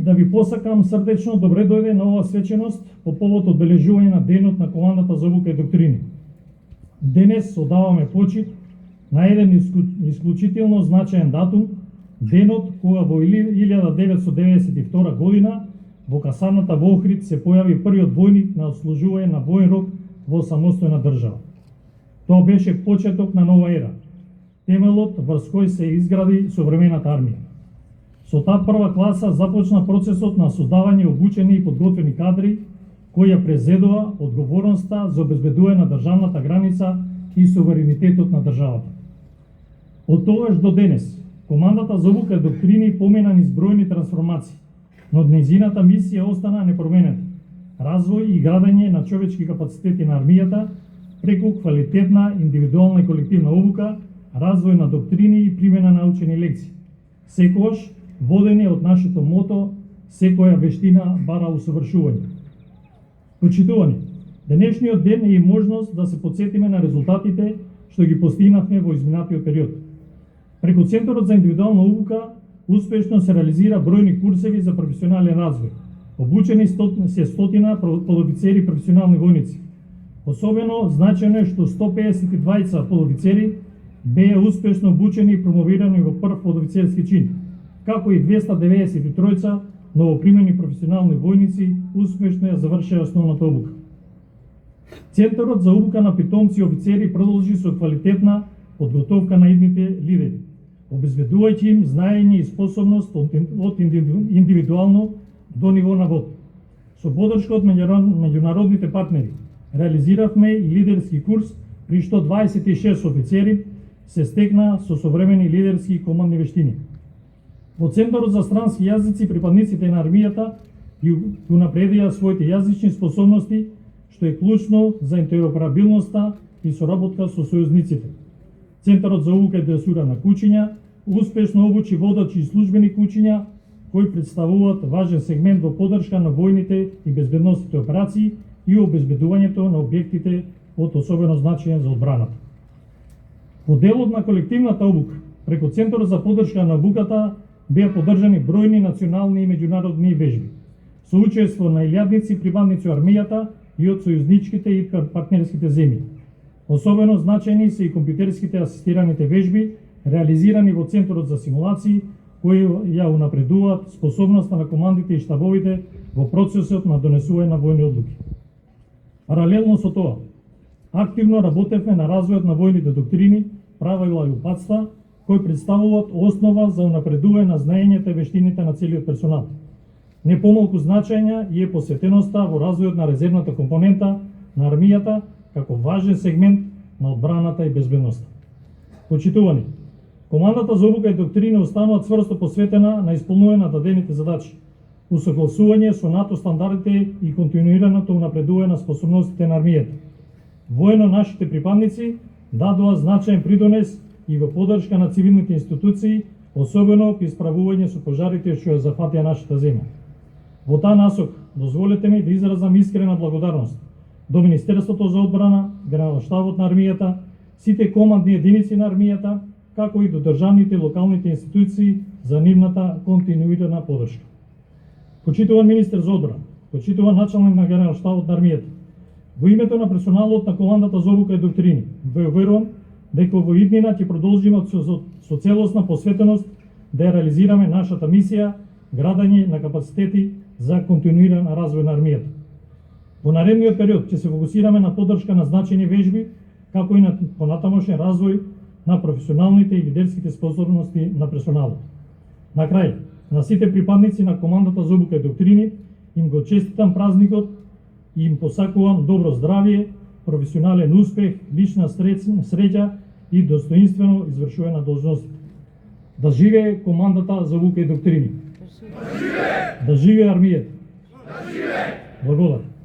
Да ви посакам срдечно добре дојде на ова свеченост по повод одбележување на денот на командата за обука и доктрини. Денес одаваме почит на еден исклучително значаен датум, денот кога во 1992 година во касарната во Охрид се појави првиот војник на отслужување на воен рок во самостојна држава. Тоа беше почеток на нова ера, темелот врз кој се изгради современата армија. Со таа прва класа започна процесот на создавање обучени и подготвени кадри кои ја презедува одговорноста за обезбедување на државната граница и суверенитетот на државата. Од тогаш до денес, командата за обука и доктрини помина низ бројни трансформации, но нејзината мисија остана непроменета. Развој и градење на човечки капацитети на армијата преку квалитетна индивидуална и колективна обука, развој на доктрини и примена на учени лекции. Секогаш водени од нашето мото, секоја вештина бара усовршување. Почитувани, денешниот ден е и можност да се подсетиме на резултатите што ги постигнавме во изминатиот период. Преку Центарот за индивидуална обука успешно се реализира бројни курсеви за професионален развој. Обучени се стотина подофицери и професионални војници. Особено значено е што 152 подофицери беа успешно обучени и промовирани во прв подофицерски чин, како и 293 новопримени професионални војници успешно ја завршија основната обука. Центарот за обука на питомци и офицери продолжи со квалитетна подготовка на идните лидери, обезбедувајќи им знаење и способност од индивидуално до ниво на вод. Со подршка од меѓународните партнери реализиравме и лидерски курс при што 26 офицери се стекна со современи лидерски и командни вештини. Во Центарот за странски јазици припадниците на армијата ги унапредија своите јазични способности, што е клучно за интероперабилноста и соработка со сојузниците. Центарот за обука и дресура на кучиња успешно обучи водачи и службени кучиња кои представуваат важен сегмент во поддршка на војните и безбедносните операции и обезбедувањето на објектите од особено значење за одбраната. Во делот на колективната обука, преку Центарот за поддршка на обуката беа поддржани бројни национални и меѓународни вежби, со учество на илјадници припадници армијата и од сојузничките и партнерските земји. Особено значени се и компјутерските асистираните вежби, реализирани во Центарот за симулации, кои ја унапредуваат способноста на командите и штабовите во процесот на донесување на војни одлуки. Паралелно со тоа, активно работевме на развојот на војните доктрини, правила и упатства, кои представуваат основа за унапредување на знаењата и вештините на целиот персонал. Не помалку значања и е посветеноста во развојот на резервната компонента на армијата како важен сегмент на одбраната и безбедноста. Почитувани, командата за обука и доктрини останува цврсто посветена на исполнување на дадените задачи, усогласување со НАТО стандардите и континуираното унапредување на способностите на армијата. Воено нашите припадници дадоа значаен придонес и во поддршка на цивилните институции, особено при исправување со пожарите што ја зафатија нашата земја. Во таа насок, дозволете ми да изразам искрена благодарност до Министерството за одбрана, Генералштабот на армијата, сите командни единици на армијата, како и до државните и локалните институции за нивната континуирана поддршка. Почитуван министер за одбрана, почитуван началник на Генералштабот на армијата, во името на персоналот на командата за обука и доктрини, ве уверувам дека во иднина ќе продолжиме со целосна посветеност да ја реализираме нашата мисија, градење на капацитети за континуиран развој на армијата. Во наредниот период ќе се фокусираме на поддршка на значајни вежби, како и на понатамошен развој на професионалните и лидерските способности на персоналот. На крај, на сите припадници на командата за обука и доктрини им го честитам празникот и им посакувам добро здравје, професионален успех, лична среќа и достоинствено извршување на должностите. Да живее командата за обука и доктрини. Да живее армијата. Благодарам.